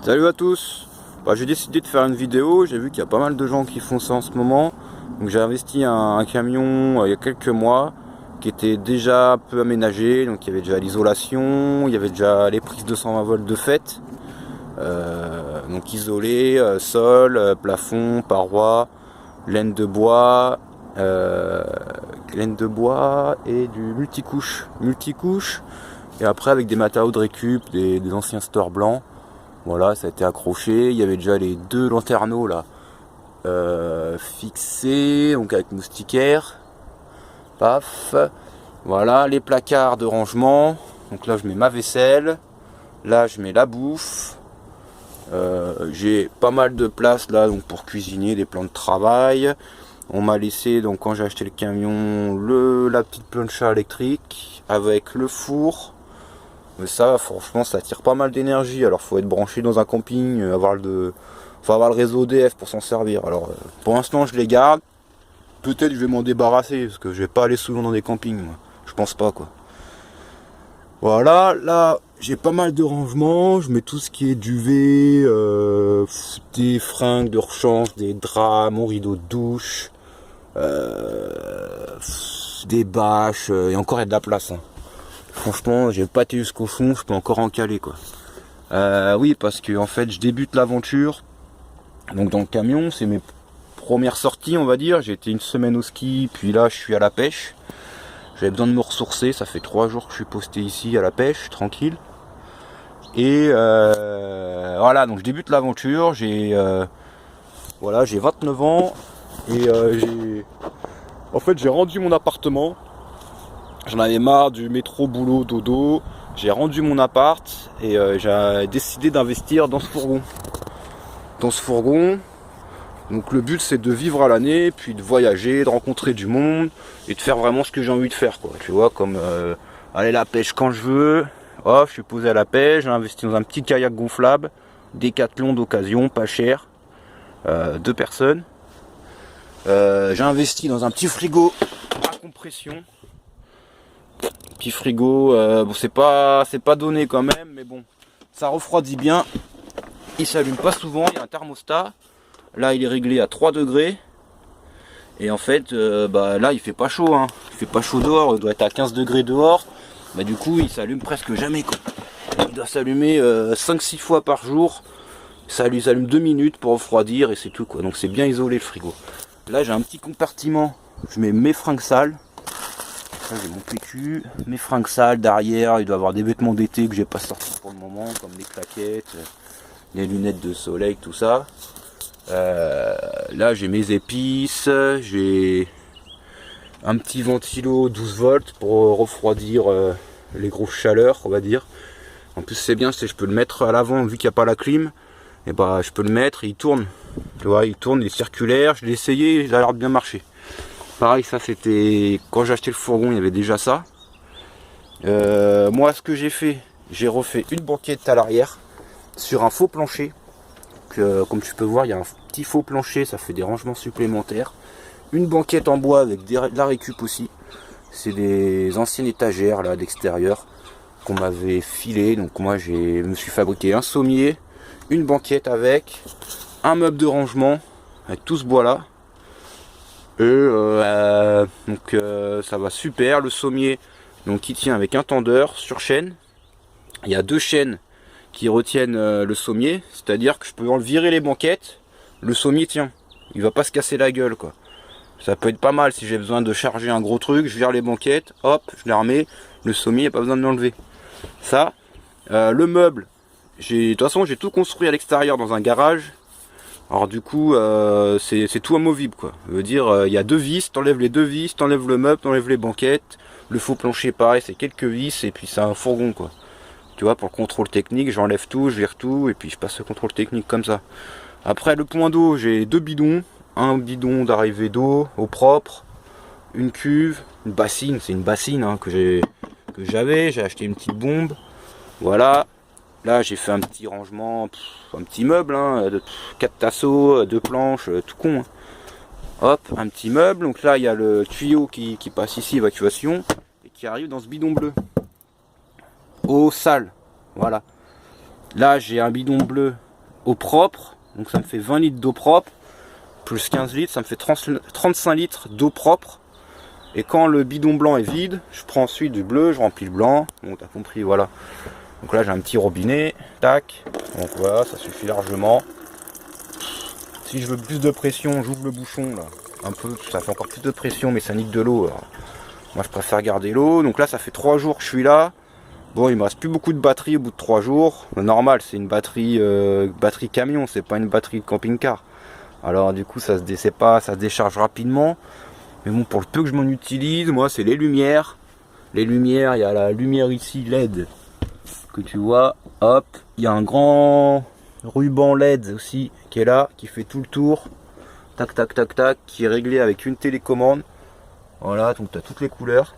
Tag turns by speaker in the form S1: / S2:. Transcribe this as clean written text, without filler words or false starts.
S1: Salut à tous. J'ai décidé de faire une vidéo, j'ai vu qu'il y a pas mal de gens qui font ça en ce moment. Donc j'ai investi un camion il y a quelques mois qui était déjà un peu aménagé. Donc il y avait déjà l'isolation, il y avait déjà les prises de 120 volts de fait. Donc isolé, sol, plafond, paroi, laine de bois et du multicouche. Et après avec des matériaux de récup, des anciens stores blancs. Voilà, ça a été accroché. Il y avait déjà les deux lanterneaux là fixés, donc avec moustiquaire. Paf. Voilà, les placards de rangement. Donc là, je mets ma vaisselle. Là, je mets la bouffe. J'ai pas mal de place là, donc pour cuisiner, des plans de travail. On m'a laissé, donc quand j'ai acheté le camion, la petite plancha électrique avec le four. Mais ça, franchement, ça tire pas mal d'énergie. Alors, faut être branché dans un camping, faut avoir le réseau EDF pour s'en servir. Alors, pour l'instant, je les garde. Peut-être je vais m'en débarrasser parce que je vais pas aller souvent dans des campings. Moi. Je pense pas quoi. Voilà, là, j'ai pas mal de rangements. Je mets tout ce qui est duvet, des fringues de rechange, des draps, mon rideau de douche, des bâches. Et encore, il y a de la place. Hein. Franchement, j'ai pas été jusqu'au fond, je peux encore en caler quoi. Oui, parce que en fait, je débute l'aventure. Donc dans le camion, c'est mes premières sorties, on va dire. J'ai été une semaine au ski, puis là, je suis à la pêche. J'avais besoin de me ressourcer. Ça fait 3 jours que je suis posté ici à la pêche, tranquille. Et voilà, donc je débute l'aventure. J'ai 29 ans et j'ai rendu mon appartement. J'en avais marre du métro, boulot, dodo. J'ai rendu mon appart et j'ai décidé d'investir dans ce fourgon. Donc le but c'est de vivre à l'année, puis de voyager, de rencontrer du monde et de faire vraiment ce que j'ai envie de faire quoi. Tu vois, comme aller à la pêche quand je veux. Oh, je suis posé à la pêche, j'ai investi dans un petit kayak gonflable, Décathlon d'occasion, pas cher, 2 personnes. J'ai investi dans un petit frigo à compression. Petit frigo, bon c'est pas donné quand même, mais bon, ça refroidit bien. Il s'allume pas souvent, il y a un thermostat. Là il est réglé à 3 degrés. Et en fait, là il fait pas chaud, hein. Il fait pas chaud dehors, il doit être à 15 degrés dehors. Bah du coup il s'allume presque jamais quoi. Il doit s'allumer 5-6 fois par jour. Ça lui s'allume 2 minutes pour refroidir et c'est tout quoi. Donc c'est bien isolé le frigo. Là j'ai un petit compartiment, je mets mes fringues sales. Là j'ai mon PQ, mes fringues sales derrière, il doit y avoir des vêtements d'été que j'ai pas sortis pour le moment, comme les claquettes, les lunettes de soleil, tout ça. Là j'ai mes épices, j'ai un petit ventilo 12 volts pour refroidir les grosses chaleurs, on va dire. En plus c'est bien, je peux le mettre à l'avant vu qu'il n'y a pas la clim, et je peux le mettre et il tourne. Tu vois, il tourne, il est circulaire, je l'ai essayé, il a l'air de bien marcher. Pareil, ça c'était quand j'ai acheté le fourgon, il y avait déjà ça. Moi, ce que j'ai fait, j'ai refait une banquette à l'arrière sur un faux plancher. Comme tu peux voir, il y a un petit faux plancher, ça fait des rangements supplémentaires. Une banquette en bois avec de la récup aussi. C'est des anciennes étagères là d'extérieur qu'on m'avait filé. Donc moi, je me suis fabriqué un sommier, une banquette avec un meuble de rangement avec tout ce bois là. Ça va super. Le sommier donc qui tient avec un tendeur sur chaîne. Il y a 2 chaînes qui retiennent le sommier, c'est-à-dire que je peux en virer les banquettes, le sommier tient, il va pas se casser la gueule quoi. Ça peut être pas mal si j'ai besoin de charger un gros truc, je vire les banquettes, hop, je les remets, le sommier, il n'y a pas besoin de l'enlever. Ça, le meuble, de toute façon j'ai tout construit à l'extérieur dans un garage. Alors du coup, c'est tout amovible quoi. Ça veut dire, il y a 2 vis, t'enlèves les 2 vis, t'enlèves le meuble, t'enlèves les banquettes. Le faux plancher pareil, c'est quelques vis et puis c'est un fourgon quoi. Tu vois, pour le contrôle technique, j'enlève tout, je vire tout et puis je passe le contrôle technique comme ça. Après le point d'eau, j'ai 2 bidons. Un bidon d'arrivée d'eau au propre, une cuve, une bassine, c'est une bassine hein, j'ai acheté une petite bombe. Voilà. Là j'ai fait un petit rangement, un petit meuble, hein, de 4 tasseaux, 2 planches, tout con. Hein. Hop, un petit meuble. Donc là il y a le tuyau qui passe ici, évacuation, et qui arrive dans ce bidon bleu. Eau sale. Voilà. Là j'ai un bidon bleu eau propre, donc ça me fait 20 litres d'eau propre, plus 15 litres, ça me fait 35 litres d'eau propre. Et quand le bidon blanc est vide, je prends ensuite du bleu, je remplis le blanc, bon t'as compris, voilà. Donc là j'ai un petit robinet, tac, donc voilà, ça suffit largement. Si je veux plus de pression, j'ouvre le bouchon là, un peu, ça fait encore plus de pression, mais ça nique de l'eau. Moi je préfère garder l'eau, donc là ça fait 3 jours que je suis là. Bon, il me reste plus beaucoup de batterie au bout de 3 jours. Normal, c'est une batterie, batterie camion, c'est pas une batterie de camping-car. Alors du coup ça se décharge rapidement. Mais bon, pour le peu que je m'en utilise, moi c'est les lumières. Les lumières, il y a la lumière ici LED que tu vois, hop, il y a un grand ruban LED aussi qui est là, qui fait tout le tour, tac tac tac tac, qui est réglé avec une télécommande. Voilà, donc tu as toutes les couleurs.